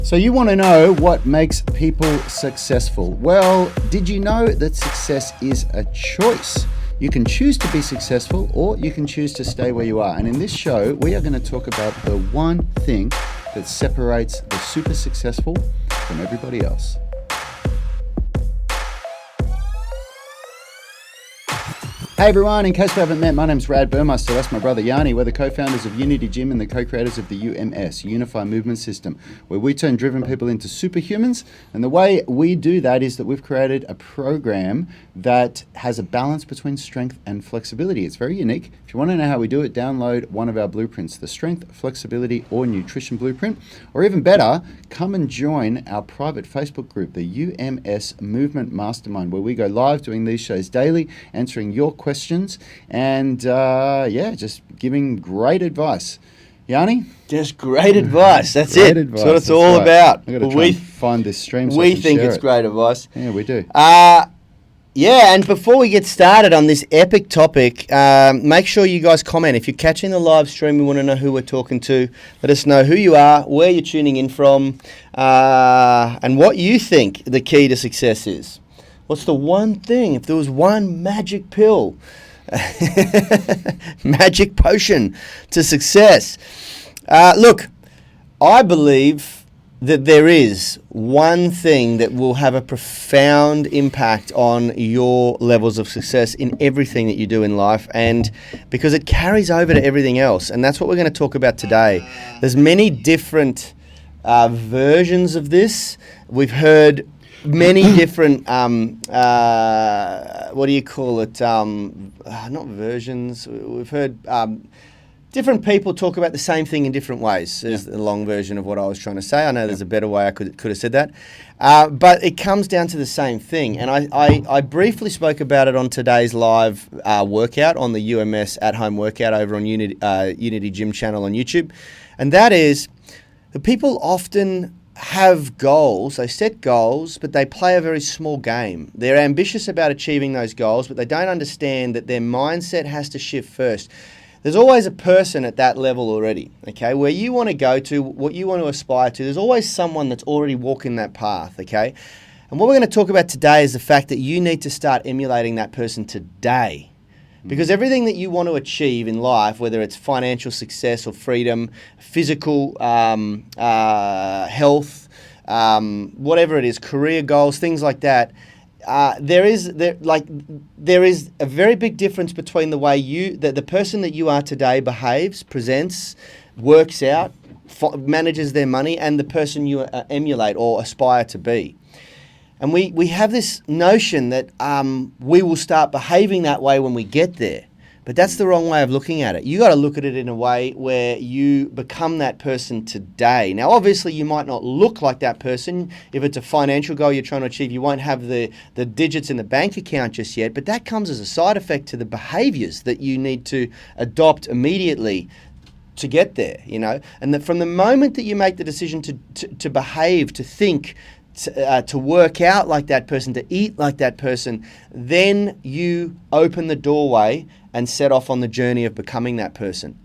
So you want to know what makes people successful? Well, did you know that success is a choice? You can choose to be successful or you can choose to stay where you are. And in this show, we are going to talk about the one thing that separates the super successful from everybody else. Hey everyone, in case we haven't met, my name's Rad Burmeister, that's my brother Yanni. We're the co-founders of Unity Gym and the co-creators of the UMS, Unified Movement System, where we turn driven people into superhumans. And the way we do that is that we've created a program that has a balance between strength and flexibility. It's very unique. If you want to know how we do it, download one of our blueprints, the Strength, Flexibility, or Nutrition Blueprint. Or even better, come and join our private Facebook group, the UMS Movement Mastermind, where we go live doing these shows daily, answering your questions, and just giving great advice. Yanni? Just great advice. That's great it. Advice. That's what it's That's all right. about. I've got to try and find this stream so I we can think share it's it. great advice. Yeah, we do. And before we get started on this epic topic, make sure you guys comment. If you're catching the live stream, we want to know who we're talking to. Let us know who you are, where you're tuning in from, and what you think the key to success is. What's the one thing, if there was one magic pill, magic potion to success? Look, I believe that there is one thing that will have a profound impact on your levels of success in everything that you do in life, and because it carries over to everything else. And that's what we're going to talk about today. There's many different versions of this. We've heard many different, what do you call it? Not versions. We've heard different people talk about the same thing in different ways, is the long version of what I was trying to say. I know there's a better way I could have said that. But it comes down to the same thing. And I briefly spoke about it on today's live workout on the UMS at-home workout over on Unity Gym channel on YouTube. And that is, the people often have goals, they set goals, but they play a very small game. They're ambitious about achieving those goals, but they don't understand that their mindset has to shift first. There's always a person at that level already, okay? Where you want to go to, what you want to aspire to, there's always someone that's already walking that path, okay? And what we're going to talk about today is the fact that you need to start emulating that person today. Because everything that you want to achieve in life, whether it's financial success or freedom, physical health, whatever it is, career goals, things like that, there is a very big difference between the way the person that you are today behaves, presents, works out, manages their money, and the person you emulate or aspire to be. And we have this notion that we will start behaving that way when we get there. But that's the wrong way of looking at it. You got to look at it in a way where you become that person today. Now, obviously, you might not look like that person. If it's a financial goal you're trying to achieve, you won't have the digits in the bank account just yet. But that comes as a side effect to the behaviors that you need to adopt immediately to get there, you know. And that from the moment that you make the decision to behave, to think, to work out like that person, to eat like that person, then you open the doorway and set off on the journey of becoming that person.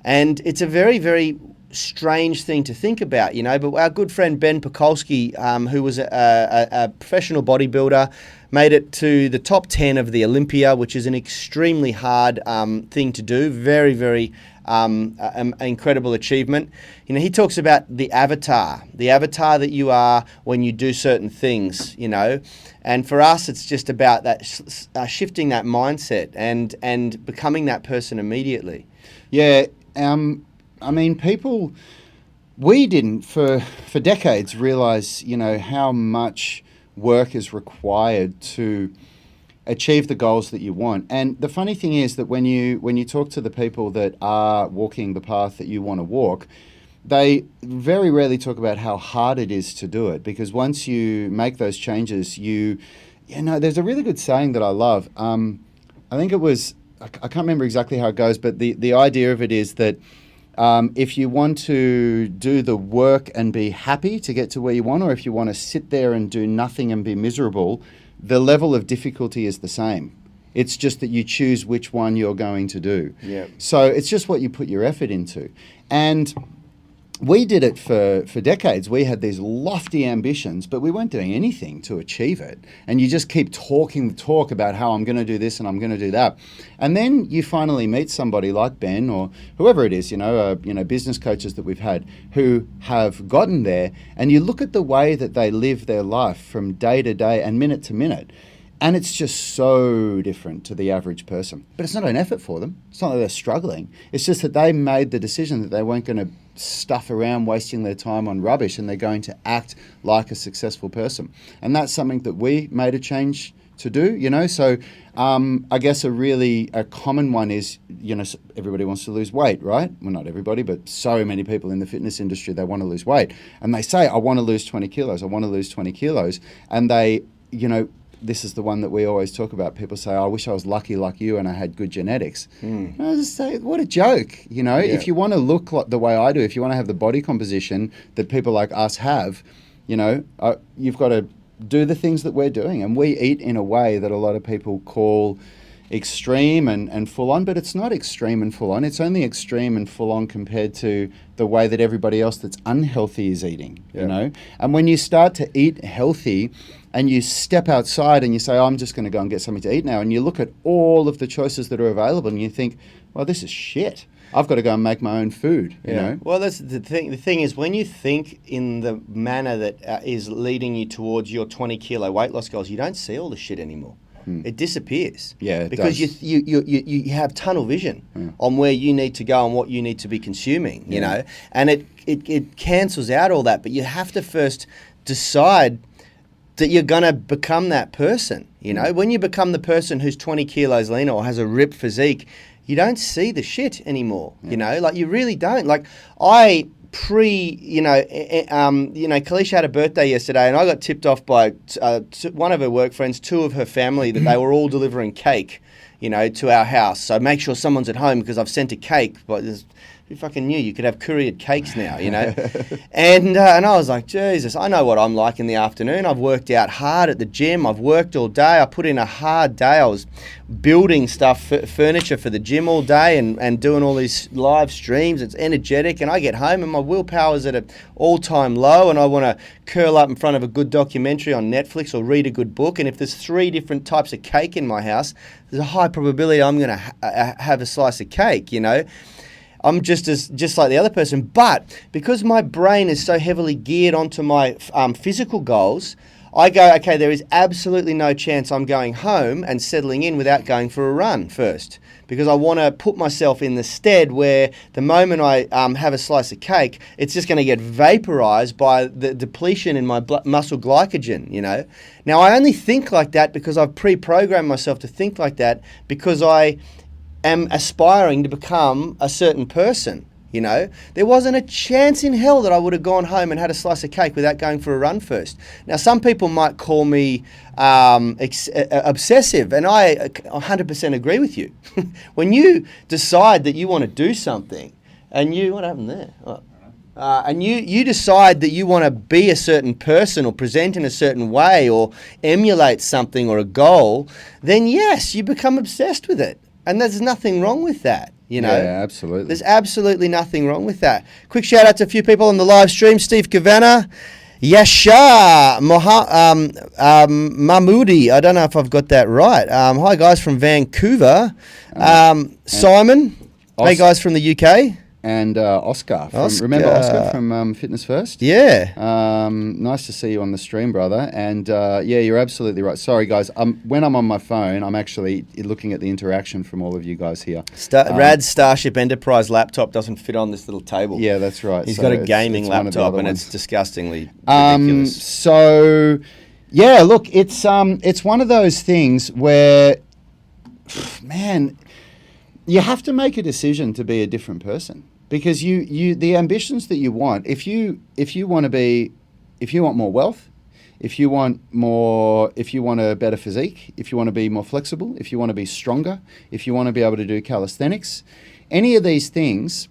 And it's a very, very strange thing to think about, you know, but our good friend Ben Pakulski, who was a professional bodybuilder, made it to the top 10 of the Olympia, which is an extremely hard thing to do. Very, very incredible achievement. You know, he talks about the avatar that you are when you do certain things, you know. And for us, it's just about that shifting that mindset and becoming that person immediately. Yeah, I mean, we didn't for decades realize, you know, how much work is required to achieve the goals that you want. And the funny thing is that when you talk to the people that are walking the path that you want to walk, they very rarely talk about how hard it is to do it, because once you make those changes, you know, there's a really good saying that I love. I think it was, I can't remember exactly how it goes, but the idea of it is that if you want to do the work and be happy to get to where you want, or if you want to sit there and do nothing and be miserable, the level of difficulty is the same. It's just that you choose which one you're going to do. Yeah. So it's just what you put your effort into. And we did it for decades. We had these lofty ambitions, but we weren't doing anything to achieve it. And you just keep talking the talk about how I'm going to do this and I'm going to do that. And then you finally meet somebody like Ben or whoever it is, business coaches that we've had who have gotten there, and you look at the way that they live their life from day to day and minute to minute. And it's just so different to the average person. But it's not an effort for them. It's not that they're struggling. It's just that they made the decision that they weren't going to stuff around wasting their time on rubbish, and they're going to act like a successful person. And that's something that we made a change to do, So I guess a common one is, everybody wants to lose weight, right? Well, not everybody, but so many people in the fitness industry, they want to lose weight. And they say, I want to lose 20 kilos. I want to lose 20 kilos. And they, this is the one that we always talk about. People say, I wish I was lucky like you and I had good genetics. And I just say, what a joke. If you want to look like the way I do, if you want to have the body composition that people like us have, you've got to do the things that we're doing. And we eat in a way that a lot of people call extreme and full on, but it's not extreme and full on. It's only extreme and full on compared to the way that everybody else that's unhealthy is eating, And when you start to eat healthy and you step outside and you say, I'm just going to go and get something to eat now, and you look at all of the choices that are available and you think, well, this is shit. I've got to go and make my own food, you know? Well, that's the thing. The thing is, when you think in the manner that is leading you towards your 20-kilo weight loss goals, you don't see all the shit anymore. It disappears. Yeah, it because does. you have tunnel vision on where you need to go and what you need to be consuming, you know, and it cancels out all that. But you have to first decide that you're going to become that person, When you become the person who's 20 kilos leaner or has a ripped physique, you don't see the shit anymore, like you really don't. Like Kalisha had a birthday yesterday, and I got tipped off by one of her work friends, two of her family, that they were all delivering cake, to our house. So make sure someone's at home because I've sent a cake. But who fucking knew you could have couriered cakes now, And I was like, Jesus, I know what I'm like in the afternoon. I've worked out hard at the gym. I've worked all day. I put in a hard day. I was building stuff, furniture for the gym all day and doing all these live streams. It's energetic. And I get home and my willpower's at an all-time low, and I want to curl up in front of a good documentary on Netflix or read a good book. And if there's 3 different types of cake in my house, there's a high probability I'm going to have a slice of cake, I'm just like the other person, but because my brain is so heavily geared onto my physical goals, I go, okay, there is absolutely no chance I'm going home and settling in without going for a run first, because I want to put myself in the stead where the moment I have a slice of cake, it's just going to get vaporized by the depletion in my muscle glycogen, Now, I only think like that because I've pre-programmed myself to think like that because I am aspiring to become a certain person, There wasn't a chance in hell that I would have gone home and had a slice of cake without going for a run first. Now, some people might call me obsessive, and I 100% agree with you. When you decide that you want to do something, and what happened there? And you decide that you want to be a certain person or present in a certain way or emulate something or a goal, then yes, you become obsessed with it. And there's nothing wrong with that, Yeah, absolutely. There's absolutely nothing wrong with that. Quick shout out to a few people on the live stream. Steve Kavanagh, Yasha, Mahmoudi. I don't know if I've got that right. Hi, guys from Vancouver. Simon. Hey, guys from the UK. And Oscar. Remember Oscar from Fitness First? Yeah. Nice to see you on the stream, brother. And you're absolutely right. Sorry, guys. When I'm on my phone, I'm actually looking at the interaction from all of you guys here. Rad's Starship Enterprise laptop doesn't fit on this little table. Yeah, that's right. He's got a gaming laptop, and it's disgustingly ridiculous. So, look, it's one of those things where, man, you have to make a decision to be a different person. Because the ambitions that you want, if you want more wealth, if you want a better physique, if you want to be more flexible, if you want to be stronger, if you want to be able to do calisthenics, any of these things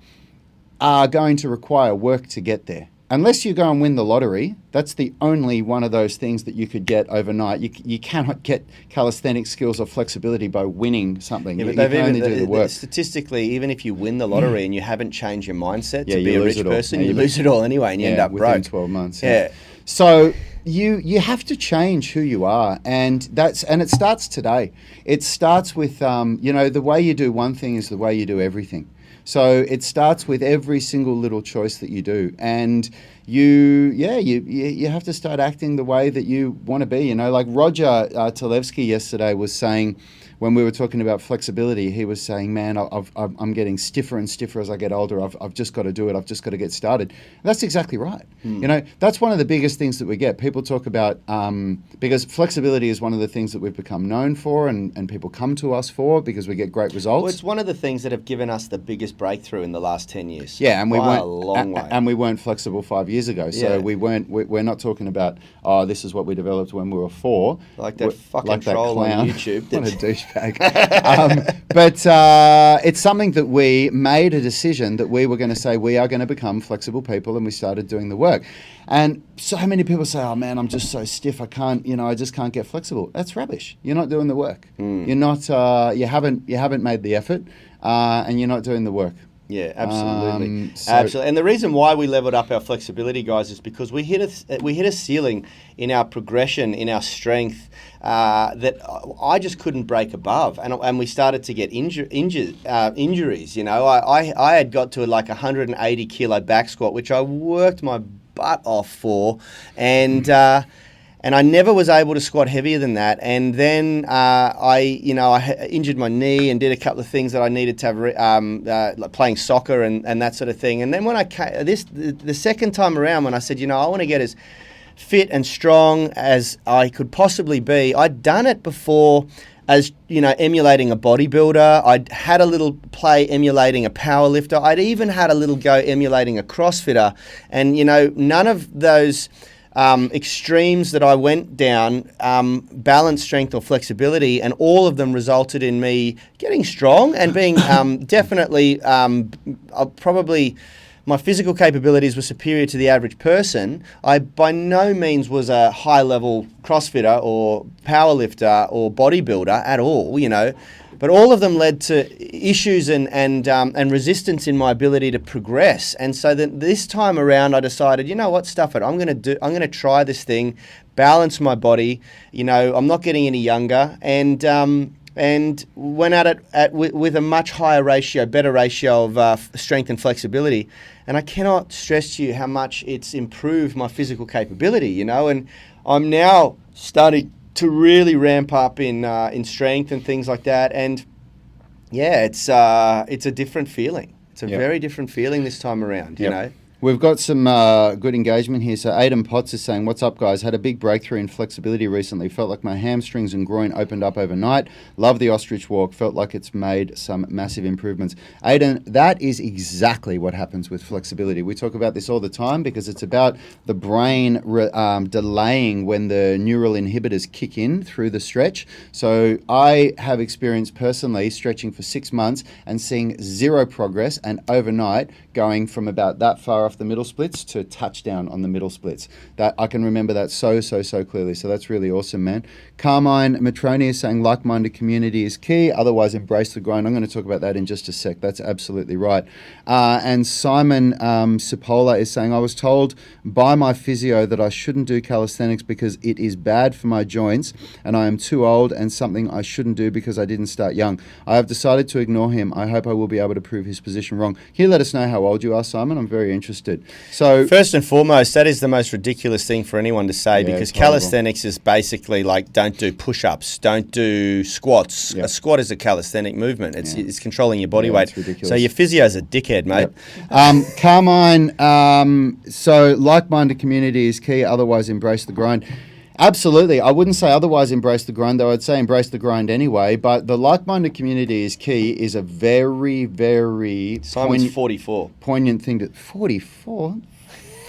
are going to require work to get there. unless you go and win the lottery, that's the only one of those things that you could get overnight. You cannot get calisthenic skills or flexibility by winning something. Yeah, you but can only do the work. Statistically, even if you win the lottery and you haven't changed your mindset Yeah, to be you a lose rich it all. person, Yeah, you lose it all anyway, and you end up within broke. 12 months. Yeah. So you have to change who you are, and it starts today. It starts with the way you do one thing is the way you do everything. So it starts with every single little choice that you do, and you have to start acting the way that you want to be. You know, like Roger Talevsky yesterday was saying, when we were talking about flexibility, he was saying, man, I'm getting stiffer and stiffer as I get older. I've just got to do it. I've just got to get started. And that's exactly right. You know, that's one of the biggest things that we get. People talk about, because flexibility is one of the things that we've become known for, and people come to us for because we get great results. Well, it's one of the things that have given us the biggest breakthrough in the last 10 years. Yeah, and we by weren't a long way. and we weren't flexible 5 years ago. So Yeah. we're not talking about, oh, this is what we developed when we were 4. Like that fucking like that troll on clown. YouTube. What a douchebag. But it's something that we made a decision that we were going to say we are going to become flexible people, and we started doing the work. And so many people say, oh man, I'm just so stiff, I just can't get flexible. That's rubbish. You're not doing the work. You're not, you haven't made the effort, and you're not doing the work. Yeah, absolutely, So- absolutely. And the reason why we leveled up our flexibility, guys, is because we hit a ceiling in our progression, in our strength, that I just couldn't break above, and we started to get injuries. You know, I had got to like 180 kilo back squat, which I worked my butt off for, and I never was able to squat heavier than that. And then I injured my knee and did a couple of things that I needed to have, like playing soccer and that sort of thing. And then when I came, the second time around, when I said, I want to get as fit and strong as I could possibly be, I'd done it before as, emulating a bodybuilder. I'd had a little play emulating a power lifter. I'd even had a little go emulating a CrossFitter. And, none of those extremes that I went down, balance, strength or flexibility, and all of them resulted in me getting strong and being definitely probably my physical capabilities were superior to the average person. I by no means was a high-level CrossFitter or powerlifter or bodybuilder at all, But all of them led to issues and resistance in my ability to progress. And so this time around, I decided, stuff it. I'm going to try this thing, balance my body. I'm not getting any younger, and went at it with a much higher ratio, better ratio of strength and flexibility. And I cannot stress to you how much it's improved my physical capability, And I'm now starting to really ramp up in strength and things like that. And yeah, it's a different feeling. It's a very different feeling this time around, you know. We've got some good engagement here. So Aidan Potts is saying, what's up, guys? Had a big breakthrough in flexibility recently. Felt like my hamstrings and groin opened up overnight. Love the ostrich walk. Felt like it's made some massive improvements. Aidan, that is exactly what happens with flexibility. We talk about this all the time because it's about the brain delaying when the neural inhibitors kick in through the stretch. So I have experienced personally stretching for 6 months and seeing zero progress, and overnight going from about that far off the middle splits to touchdown on the middle splits. That I can remember that so clearly. So that's really awesome, man. Carmine Matroni is saying like-minded community is key, otherwise embrace the grind. I'm going to talk about that in just a sec. That's absolutely right. And Simon Cipolla is saying, I was told by my physio that I shouldn't do calisthenics because it is bad for my joints and I am too old, and something I shouldn't do because I didn't start young. I have decided to ignore him. I hope I will be able to prove his position wrong. Can you let us know how old you are, Simon? I'm very interested. So first and foremost, that is the most ridiculous thing for anyone to say, because calisthenics is basically like, don't do push-ups, don't do squats. Yep. A squat is a calisthenic movement. It's controlling your body weight. It's ridiculous. So your physio's a dickhead, mate. Yep. Carmine, so like-minded community is key, otherwise embrace the grind. Absolutely. I wouldn't say otherwise embrace the grind, though I'd say embrace the grind anyway. But the like-minded community is key is a very, very Simon's 44. poignant thing to... 44?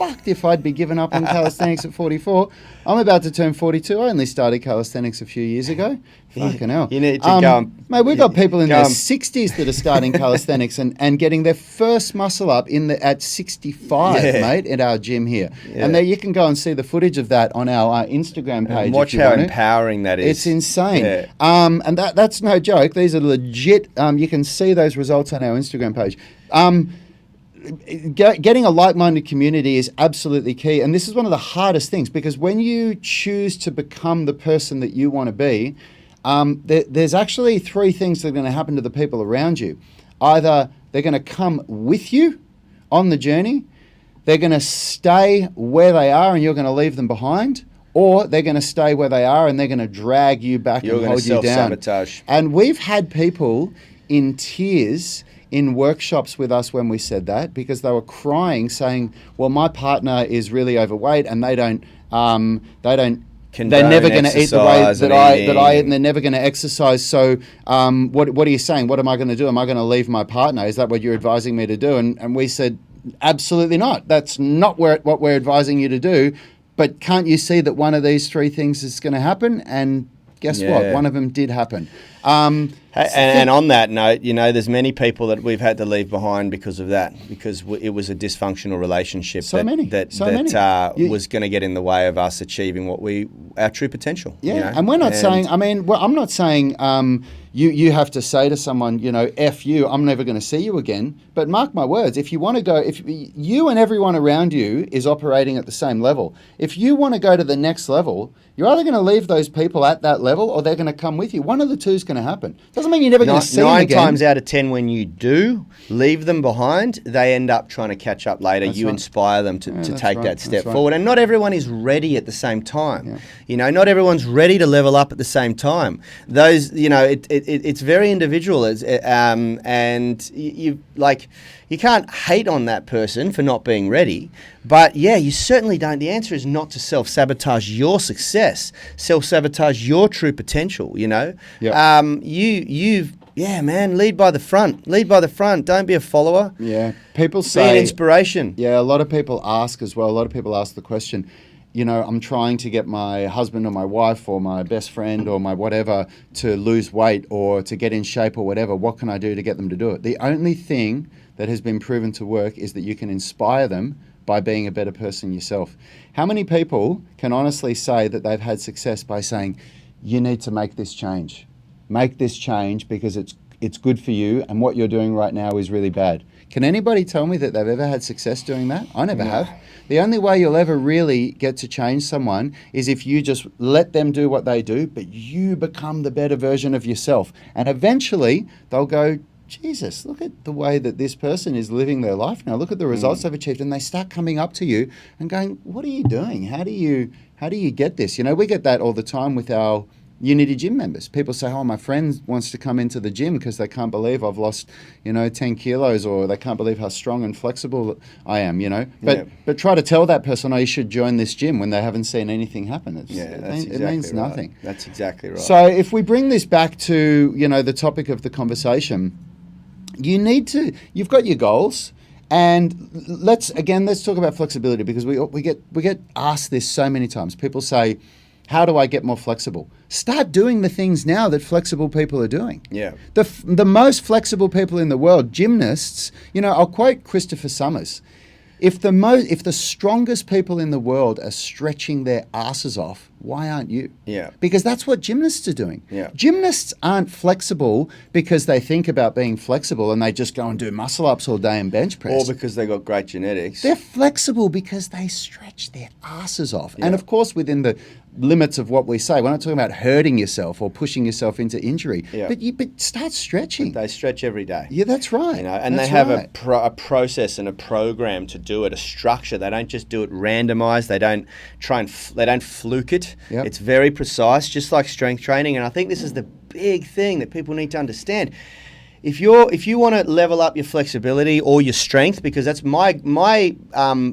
fucked if I'd be given up on calisthenics at 44. I'm about to turn 42. I only started calisthenics a few years ago. Fucking hell. You need to go and... Mate, we've got people in go their and- 60s that are starting calisthenics and getting their first muscle up at 65, Yeah. mate, at our gym here. Yeah. And there you can go and see the footage of that on our Instagram page. And watch if you how want to. empowering that is. It's insane. Yeah. And that's no joke. These are legit. You can see those results on our Instagram page. Getting a like-minded community is absolutely key. And this is one of the hardest things, because when you choose to become the person that you want to be, there's actually three things that are going to happen to the people around you. Either they're going to come with you on the journey, they're going to stay where they are and you're going to leave them behind, or they're going to stay where they are and they're going to drag you back You're and going to hold you down. self-sabotage. And we've had people in tears in workshops with us when we said that, because they were crying, saying, well, my partner is really overweight and they're never going to eat the way exercise that and I eating. and they're never going to exercise. So what are you saying? What am I going to do? Am I going to leave my partner? Is that what you're advising me to do? And we said, absolutely not. That's not what we're advising you to do. But can't you see that one of these three things is going to happen? And guess what? Yeah. One of them did happen. And on that note, there's many people that we've had to leave behind because of that, because it was a dysfunctional relationship that was going to get in the way of us achieving our true potential. Yeah, and we're not saying. I mean, I'm not saying you have to say to someone, F you, I'm never going to see you again. But mark my words, if you want to go, if you and everyone around you is operating at the same level, if you want to go to the next level, you're either going to leave those people at that level or they're going to come with you. One of the two is going to happen. Doesn't mean you're never going to see them again. 9 times out of 10, when you do leave them behind, they end up trying to catch up later. That's you right. inspire them to That's take right. that step That's right. forward. And not everyone is ready at the same time. Yeah. Not everyone's ready to level up at the same time. Those, it's very individual. And you can't hate on that person for not being ready. But yeah, you certainly don't. The answer is not to self-sabotage your success, self-sabotage your true potential, Yep. Lead by the front. Lead by the front. Don't be a follower. Yeah, people Be say an inspiration. Yeah, a lot of people ask as well. A lot of people ask the question, I'm trying to get my husband or my wife or my best friend or my whatever to lose weight or to get in shape or whatever. What can I do to get them to do it? The only thing that has been proven to work is that you can inspire them by being a better person yourself. How many people can honestly say that they've had success by saying, you need to make this change? Make this change because it's good for you and what you're doing right now is really bad. Can anybody tell me that they've ever had success doing that? I never have. The only way you'll ever really get to change someone is if you just let them do what they do, but you become the better version of yourself. And eventually they'll go, Jesus, look at the way that this person is living their life now. Look at the results they've achieved. And they start coming up to you and going, what are you doing? How do you get this? We get that all the time with our Unity Gym members. People say, oh, my friend wants to come into the gym because they can't believe I've lost, 10 kilos, or they can't believe how strong and flexible I am, But try to tell that person, oh, you should join this gym when they haven't seen anything happen. It means nothing. That's exactly right. So if we bring this back to, the topic of the conversation, you've got your goals. And let's talk about flexibility, because we get asked this so many times. People say, how do I get more flexible? Start doing the things now that flexible people are doing. Yeah. The most flexible people in the world, gymnasts, I'll quote Christopher Summers. If the strongest people in the world are stretching their asses off, why aren't you? Yeah. Because that's what gymnasts are doing. Yeah. Gymnasts aren't flexible because they think about being flexible and they just go and do muscle ups all day and bench press. Or because they got great genetics. They're flexible because they stretch their asses off. Yeah. And of course, within the limits of what we say, we're not talking about hurting yourself or pushing yourself into injury. Yeah. But start stretching. They stretch every day. Yeah, that's right. And that's they have right. a process and a program to do it, a structure. They don't just do it randomized. They don't they don't fluke it. Yep. It's very precise, just like strength training. And I think this is the big thing that people need to understand. If you want to level up your flexibility or your strength, because that's my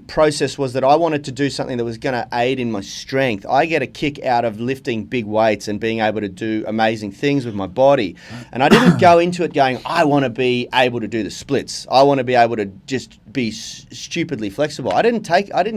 process was that I wanted to do something that was going to aid in my strength. I get a kick out of lifting big weights and being able to do amazing things with my body. And I didn't go into it going, I want to be able to do the splits. I want to be able to just be stupidly flexible. I didn't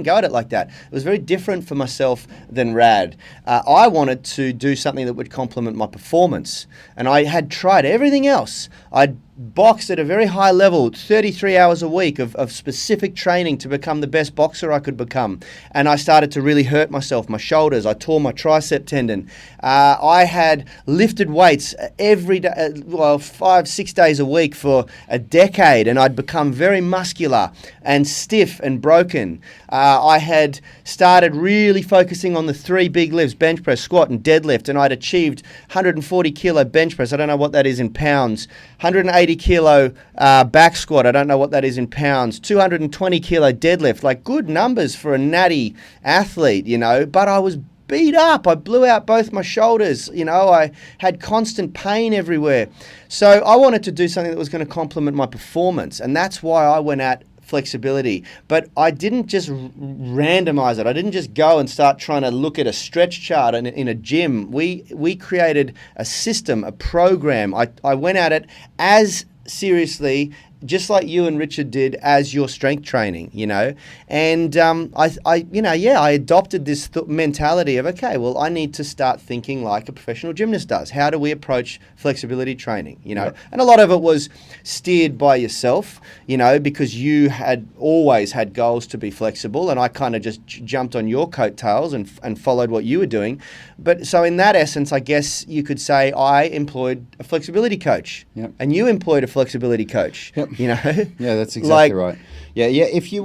go at it like that. It was very different for myself than Rad. I wanted to do something that would complement my performance, and I had tried everything else. I'd boxed at a very high level, 33 hours a week of specific training to become the best boxer I could become. And I started to really hurt myself, my shoulders. I tore my tricep tendon. I had lifted weights every day, 5-6 days a week for a decade, and I'd become very muscular and stiff and broken. I had started really focusing on the 3 big lifts, bench press, squat, and deadlift, and I'd achieved 140 kilo bench press. I don't know what that is in pounds. 180 kilo back squat. I don't know what that is in pounds. 220 kilo deadlift. Like, good numbers for a natty athlete, you know, but I was beat up. I blew out both my shoulders. You know, I had constant pain everywhere. So I wanted to do something that was going to complement my performance, and that's why I went at flexibility. But I didn't just randomize it. I didn't just go and start trying to look at a stretch chart in a gym. We created a system, a program. I went at it as seriously, just like you and Richard did, as your strength training, you know. And I adopted this mentality of, okay, well, I need to start thinking like a professional gymnast does. How do we approach flexibility training, you know? Yep. And a lot of it was steered by yourself, you know, because you had always had goals to be flexible, and I kind of just jumped on your coattails and followed what you were doing. But so in that essence, I guess you could say I employed a flexibility coach, yep, and you employed a flexibility coach. Yep. You know? Yeah, that's exactly right. Yeah. If you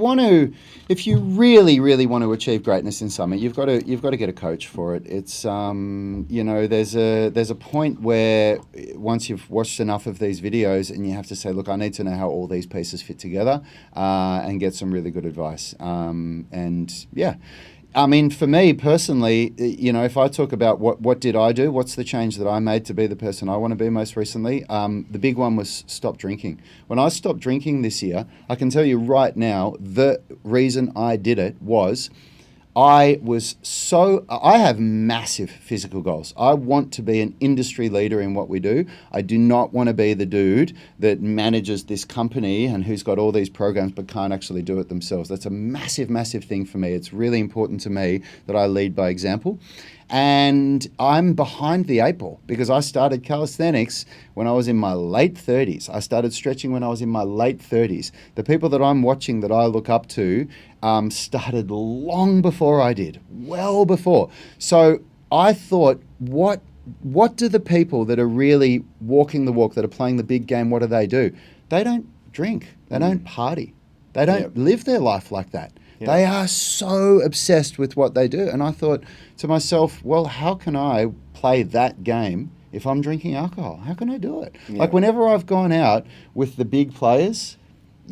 really want to achieve greatness in something, you've got to get a coach for it. It's you know, there's a point where once you've watched enough of these videos, and you have to say, look, I need to know how all these pieces fit together, and get some really good advice. And yeah. I mean, for me personally, you know, if I talk about what did I do, what's the change that I made to be the person I want to be most recently, the big one was stop drinking. When I stopped drinking this year, I can tell you right now, the reason I did it was I have massive physical goals. I want to be an industry leader in what we do. I do not want to be the dude that manages this company and who's got all these programs but can't actually do it themselves. That's a massive, massive thing for me. It's really important to me that I lead by example. And I'm behind the 8 ball because I started calisthenics when I was in my late 30s. I started stretching when I was in my late 30s. The people that I'm watching that I look up to started long before I did, well before. So I thought, what do the people that are really walking the walk, that are playing the big game, what do? They don't drink. They don't party. They don't live their life like that. Yep. They are so obsessed with what they do. And I thought to myself, well, how can I play that game if I'm drinking alcohol? How can I do it? Yeah. Like whenever I've gone out with the big players,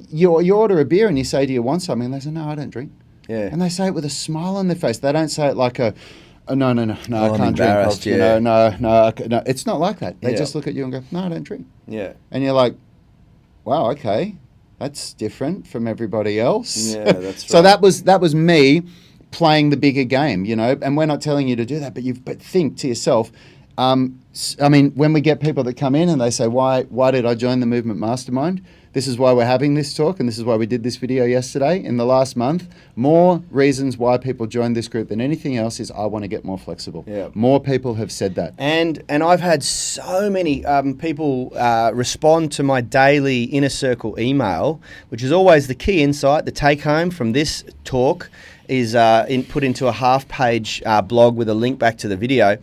you order a beer and you say, do you want something? And they say, no, I don't drink. Yeah. And they say it with a smile on their face. They don't say it like no, I can't drink. Yeah. No. It's not like that. They just look at you and go, no, I don't drink. Yeah. And you're like, wow, okay. That's different from everybody else. Yeah, that's right. So that was me playing the bigger game, you know. And we're not telling you to do that, but think to yourself. I mean, when we get people that come in and they say, why did I join the Movement Mastermind? This is why we're having this talk, and this is why we did this video yesterday. In the last month, more reasons why people join this group than anything else is I want to get more flexible. Yeah. More people have said that. And I've had so many people respond to my daily Inner Circle email, which is always the key insight, the take home from this talk is put into a half-page blog with a link back to the video.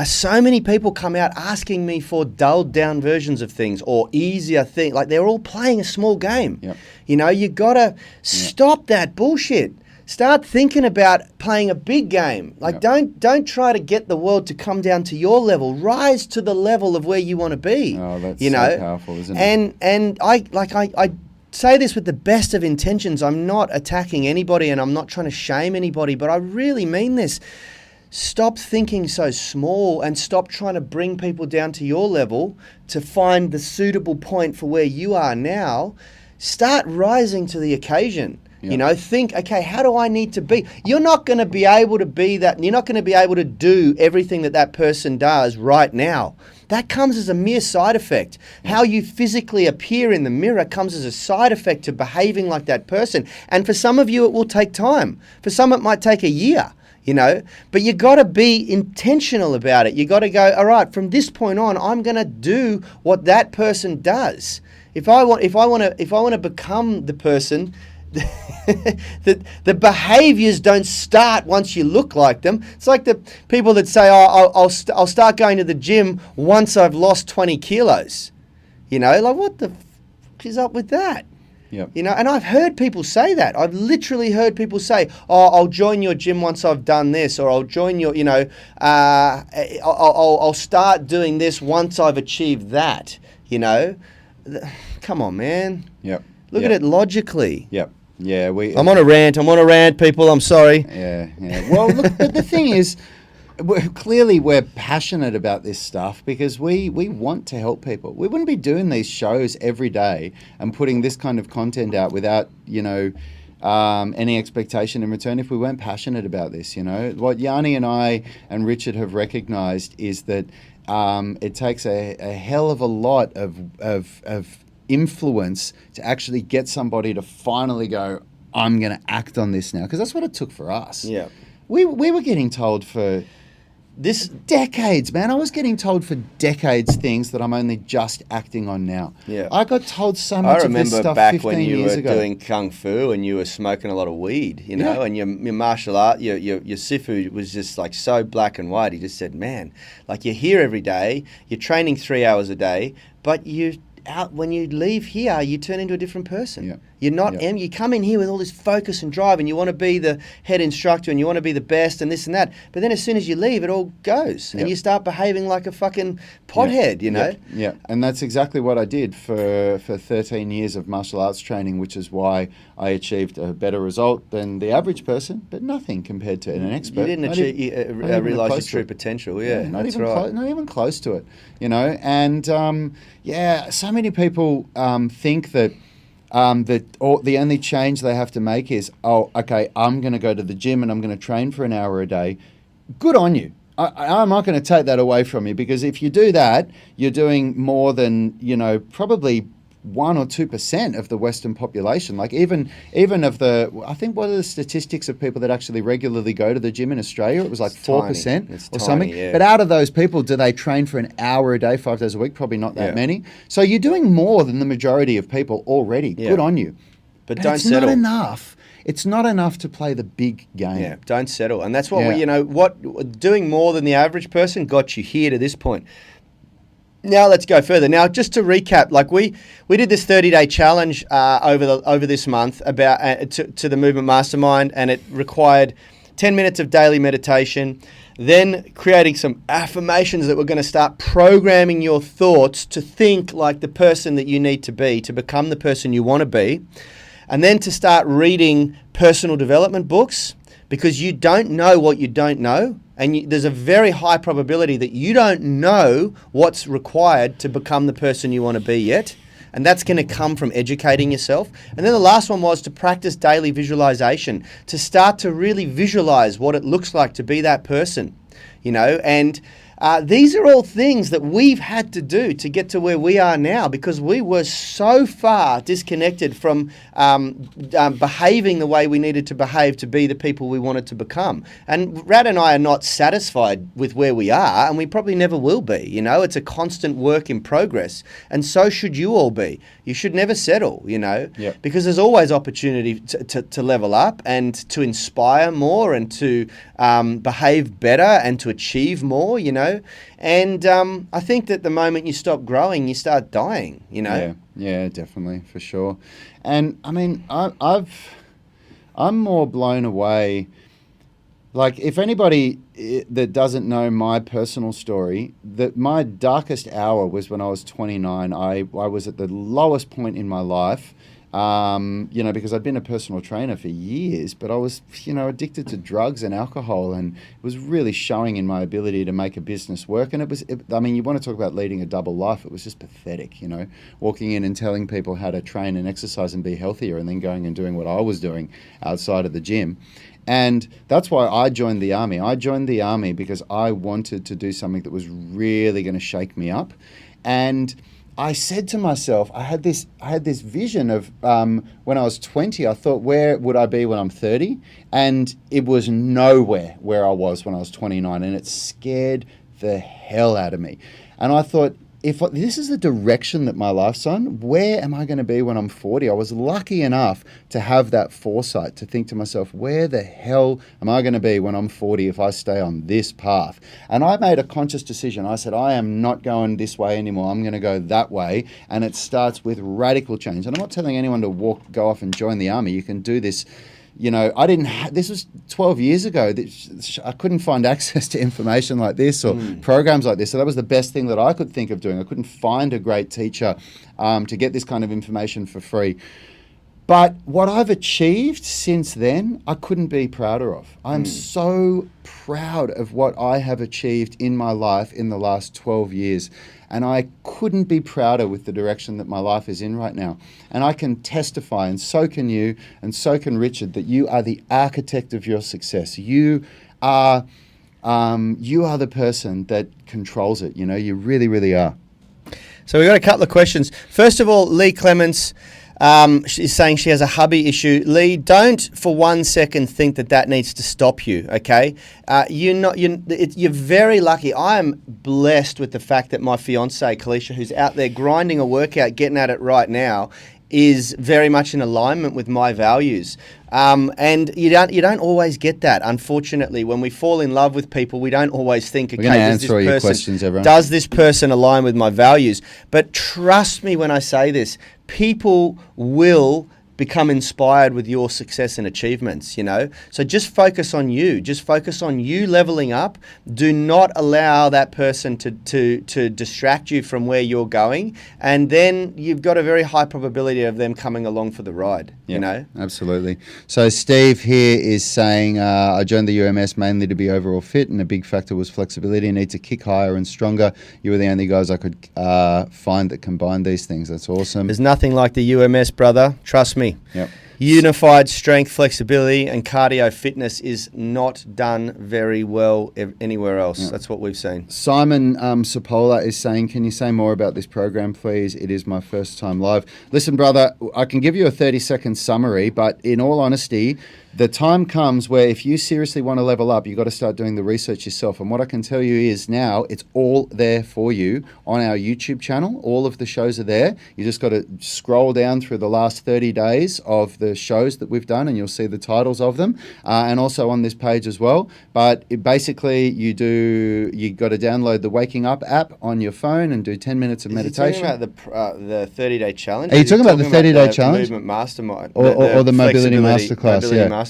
So many people come out asking me for dulled down versions of things or easier things. Like they're all playing a small game. Yep. You know, you got to stop that bullshit. Start thinking about playing a big game. Like don't try to get the world to come down to your level. Rise to the level of where you want to be. Oh, that's so powerful, isn't it? And I say this with the best of intentions. I'm not attacking anybody and I'm not trying to shame anybody, but I really mean this. Stop thinking so small and stop trying to bring people down to your level to find the suitable point for where you are now. Start rising to the occasion. Yep. You know, think, okay, how do I need to be? You're not going to be able to be that. You're not going to be able to do everything that person does right now. That comes as a mere side effect. How you physically appear in the mirror comes as a side effect to behaving like that person. And for some of you, it will take time. For some, it might take a year. But you got to be intentional about it. You got to go, all right, from this point on, I'm going to do what that person does. If I want to become the person, the behaviors don't start once you look like them. It's like the people that say, I'll start going to the gym once I've lost 20 kilos. Like, what the f is up with that? Yep. And I've heard people say that. I've literally heard people say, I'll join your gym once I've done this, or I'll join your, I'll start doing this once I've achieved that, Come on, man. Yep. Look at it logically. Yep. Yeah, I'm on a rant, people. I'm sorry. Yeah. Well, look, but the thing is, we're passionate about this stuff because we want to help people. We wouldn't be doing these shows every day and putting this kind of content out without, any expectation in return if we weren't passionate about this. What Yanni and I and Richard have recognized is that it takes a hell of a lot of influence to actually get somebody to finally go, I'm going to act on this now, because that's what it took for us. Yeah. We were getting told for this decades, man. I was getting told for decades things that I'm only just acting on now. Yeah. I got told so much of this stuff 15 years ago. I remember back when you were doing kung fu and you were smoking a lot of weed, and your martial art, your sifu was just like so black and white. He just said, man, like you're here every day, you're training 3 hours a day, but when you leave here, you turn into a different person. Yeah. You're not you come in here with all this focus and drive, and you want to be the head instructor and you want to be the best and this and that. But then as soon as you leave, it all goes, and you start behaving like a fucking pothead, Yeah, and that's exactly what I did for 13 years of martial arts training, which is why I achieved a better result than the average person, but nothing compared to an expert. You didn't realise your true potential. Yeah, not that's even right. not even close to it. And so many people think that. The only change they have to make is, okay, I'm going to go to the gym and I'm going to train for an hour a day. Good on you. I'm not going to take that away from you, because if you do that, you're doing more than, probably 1 or 2% of the Western population. Like even of I think what are the statistics of people that actually regularly go to the gym in Australia? It was like 4% or something. Yeah. But out of those people, do they train for an hour a day, 5 days a week? Probably not that many. So you're doing more than the majority of people already. Yeah. Good on you. But don't it's settle. Not enough. It's not enough to play the big game. Yeah, don't settle. And that's what doing more than the average person got you here to this point. Now let's go further. Now, just to recap, like we did this 30-day challenge over this month about to the Movement Mastermind, and it required 10 minutes of daily meditation, then creating some affirmations that were going to start programming your thoughts to think like the person that you need to be to become the person you want to be, and then to start reading personal development books, because you don't know what you don't know. And there's a very high probability that you don't know what's required to become the person you want to be yet. And that's going to come from educating yourself. And then the last one was to practice daily visualization, to start to really visualize what it looks like to be that person, and these are all things that we've had to do to get to where we are now, because we were so far disconnected from behaving the way we needed to behave to be the people we wanted to become. And Rad and I are not satisfied with where we are, and we probably never will be. It's a constant work in progress, and so should you all be. You should never settle, because there's always opportunity to level up and to inspire more and to behave better and to achieve more, And I think that the moment you stop growing, you start dying, Yeah, definitely, for sure. And I mean, I'm more blown away. Like, if anybody that doesn't know my personal story, that my darkest hour was when I was 29. I was at the lowest point in my life. Because I'd been a personal trainer for years, but I was, addicted to drugs and alcohol, and it was really showing in my ability to make a business work. And you want to talk about leading a double life. It was just pathetic, walking in and telling people how to train and exercise and be healthier, and then going and doing what I was doing outside of the gym. And that's why I joined the army. I joined the army because I wanted to do something that was really going to shake me up. And I said to myself, I had this vision of when I was 20, I thought, where would I be when I'm 30? And it was nowhere where I was when I was 29. And it scared the hell out of me. And I thought, if this is the direction that my life's on, where am I going to be when I'm 40? I was lucky enough to have that foresight to think to myself, where the hell am I going to be when I'm 40 if I stay on this path? And I made a conscious decision. I said, I am not going this way anymore. I'm going to go that way. And it starts with radical change. And I'm not telling anyone to go off and join the army. You can do this. You know, this was 12 years ago. I couldn't find access to information like this or programs like this. So that was the best thing that I could think of doing. I couldn't find a great teacher to get this kind of information for free. But what I've achieved since then, I couldn't be prouder of. I'm so proud of what I have achieved in my life in the last 12 years. And I couldn't be prouder with the direction that my life is in right now. And I can testify, and so can you, and so can Richard, that you are the architect of your success. You are the person that controls it. You know, you really, really are. So we've got a couple of questions. First of all, Lee Clements is saying she has a hubby issue. Lee, don't for 1 second think that needs to stop you, okay? You're very lucky. I am blessed with the fact that my fiancée, Kalisha, who's out there grinding a workout, getting at it right now, is very much in alignment with my values. And you don't always get that, unfortunately. When we fall in love with people, we don't always think, okay, does this person align with my values? But trust me when I say this, people will become inspired with your success and achievements, you know? So just focus on you. Just focus on you leveling up. Do not allow that person to distract you from where you're going. And then you've got a very high probability of them coming along for the ride, you know? Absolutely. So Steve here is saying, I joined the UMS mainly to be overall fit, and a big factor was flexibility. I need to kick higher and stronger. You were the only guys I could find that combined these things. That's awesome. There's nothing like the UMS, brother. Trust me. Yep. Unified strength, flexibility, and cardio fitness is not done very well anywhere else. Yep. That's what we've seen. Simon Sapola is saying, can you say more about this program, please? It is my first time live. Listen, brother, I can give you a 30-second summary, but in all honesty, the time comes where if you seriously want to level up, you've got to start doing the research yourself. And what I can tell you is now it's all there for you on our YouTube channel. All of the shows are there. You just got to scroll down through the last 30 days of the shows that we've done, and you'll see the titles of them, and also on this page as well. But basically, you got to download the Waking Up app on your phone and do 10 minutes of meditation. Are you talking about the 30-day challenge? Are you talking about the 30-day challenge? Movement Mastermind. Or the Mobility Masterclass,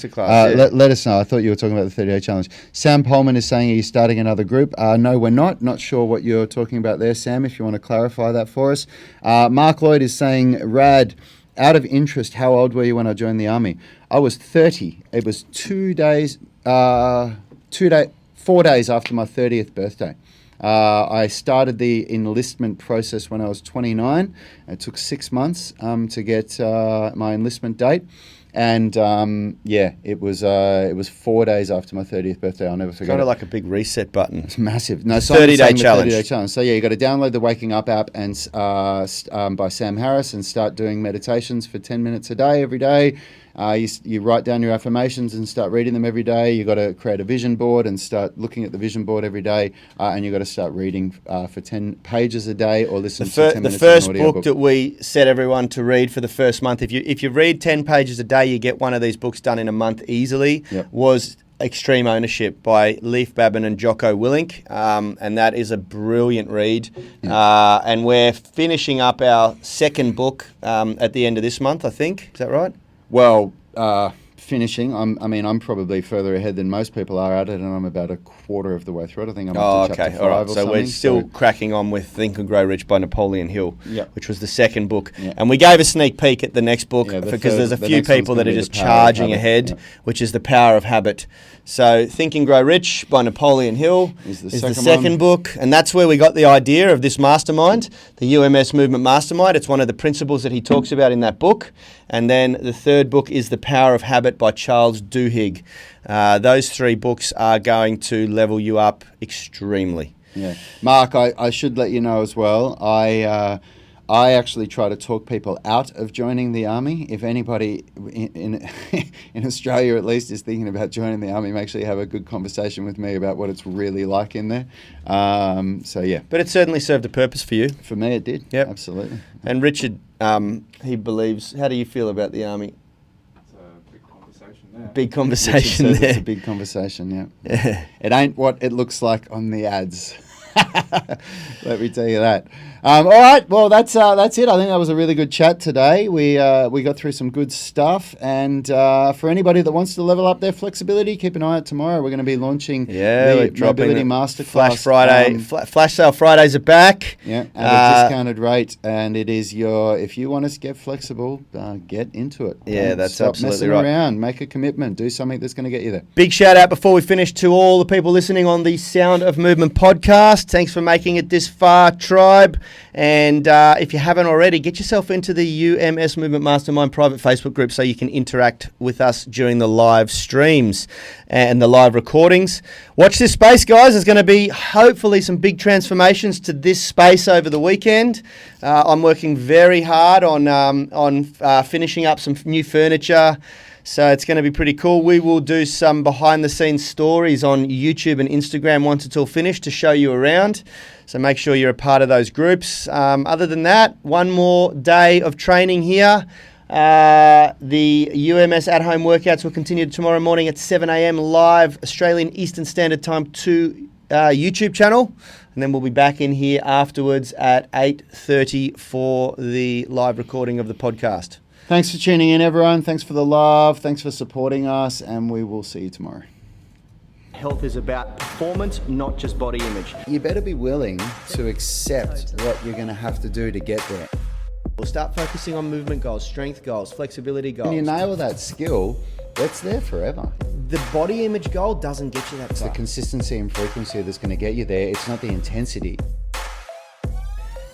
Let us know. I thought you were talking about the 30-day challenge. Sam Polman is saying, are you starting another group? No, we're not. Not sure what you're talking about there, Sam, if you want to clarify that for us. Mark Lloyd is saying, Rad, out of interest, how old were you when I joined the army? I was 30. It was 4 days after my 30th birthday. I started the enlistment process when I was 29. It took 6 months to get my enlistment date. And it was 4 days after my 30th birthday. I'll never forget. Kind of like a big reset button. It's massive. No, 30-day challenge. 30-day challenge. So you got to download the Waking Up app and by Sam Harris and start doing meditations for 10 minutes a day every day. You write down your affirmations and start reading them every day. You got to create a vision board and start looking at the vision board every day. And you got to start reading for 10 pages a day or listen to 10 minutes The first of an audio book that we set everyone to read for the first month, if you read 10 pages a day, you get one of these books done in a month easily, was Extreme Ownership by Leif Babin and Jocko Willink. And that is a brilliant read. And we're finishing up our second book at the end of this month, I think. Is that right? Well, finishing, I'm probably further ahead than most people are at it, and I'm about a quarter of the way through it. I think I'm up to chapter 5 all right. or So something. we're still cracking on with Think and Grow Rich by Napoleon Hill, which was the second book. Yep. And we gave a sneak peek at the next book because there's a few people that are just charging ahead, which is The Power of Habit. So Think and Grow Rich by Napoleon Hill is the second book, and that's where we got the idea of this mastermind, the UMS Movement Mastermind. It's one of the principles that he talks about in that book. And then the third book is The Power of Habit by Charles Duhigg. Those 3 books are going to level you up extremely. Yeah. Mark, I should let you know as well, I actually try to talk people out of joining the army. If anybody in Australia at least is thinking about joining the army, make sure you have a good conversation with me about what it's really like in there. So yeah. But it certainly served a purpose for you. For me it did. Yep. Absolutely. And Richard, he believes, how do you feel about the army? It's a big conversation there. Big Richard conversation says there. it's a big conversation, yeah. Yeah. It ain't what it looks like on the ads. Let me tell you that. All right, well that's it. I think that was a really good chat today. We got through some good stuff, and for anybody that wants to level up their flexibility, keep an eye out tomorrow. We're going to be launching We're the dropping Mobility the Masterclass. Flash Friday, Flash Sale Fridays are back. Yeah, at a discounted rate, and it is if you want to get flexible, get into it. Yeah, Don't that's stop absolutely messing right. around. Make a commitment. Do something that's going to get you there. Big shout out before we finish to all the people listening on the Sound of Movement podcast. Thanks for making it this far, tribe. And if you haven't already, get yourself into the UMS Movement Mastermind private Facebook group so you can interact with us during the live streams and the live recordings. Watch this space, guys. There's going to be hopefully some big transformations to this space over the weekend. I'm working very hard on finishing up some new furniture. So it's going to be pretty cool. We will do some behind-the-scenes stories on YouTube and Instagram once it's all finished to show you around. So make sure you're a part of those groups. Other than that, one more day of training here. The UMS at-home workouts will continue tomorrow morning at 7 a.m. live Australian Eastern Standard Time to YouTube channel. And then we'll be back in here afterwards at 8:30 for the live recording of the podcast. Thanks for tuning in, everyone. Thanks for the love. Thanks for supporting us, and we will see you tomorrow. Health is about performance, not just body image. You better be willing to accept what you're going to have to do to get there. We'll start focusing on movement goals, strength goals, flexibility goals. When you nail that skill, that's there forever. The body image goal doesn't get you that It's the far. consistency and frequency that's going to get you there. It's not the intensity.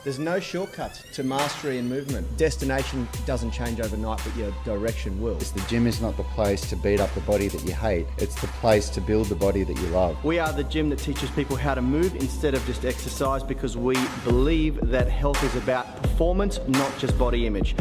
There's no shortcuts to mastery and movement. Destination doesn't change overnight, but your direction will. The gym is not the place to beat up the body that you hate. It's the place to build the body that you love. We are the gym that teaches people how to move instead of just exercise, because we believe that health is about performance, not just body image.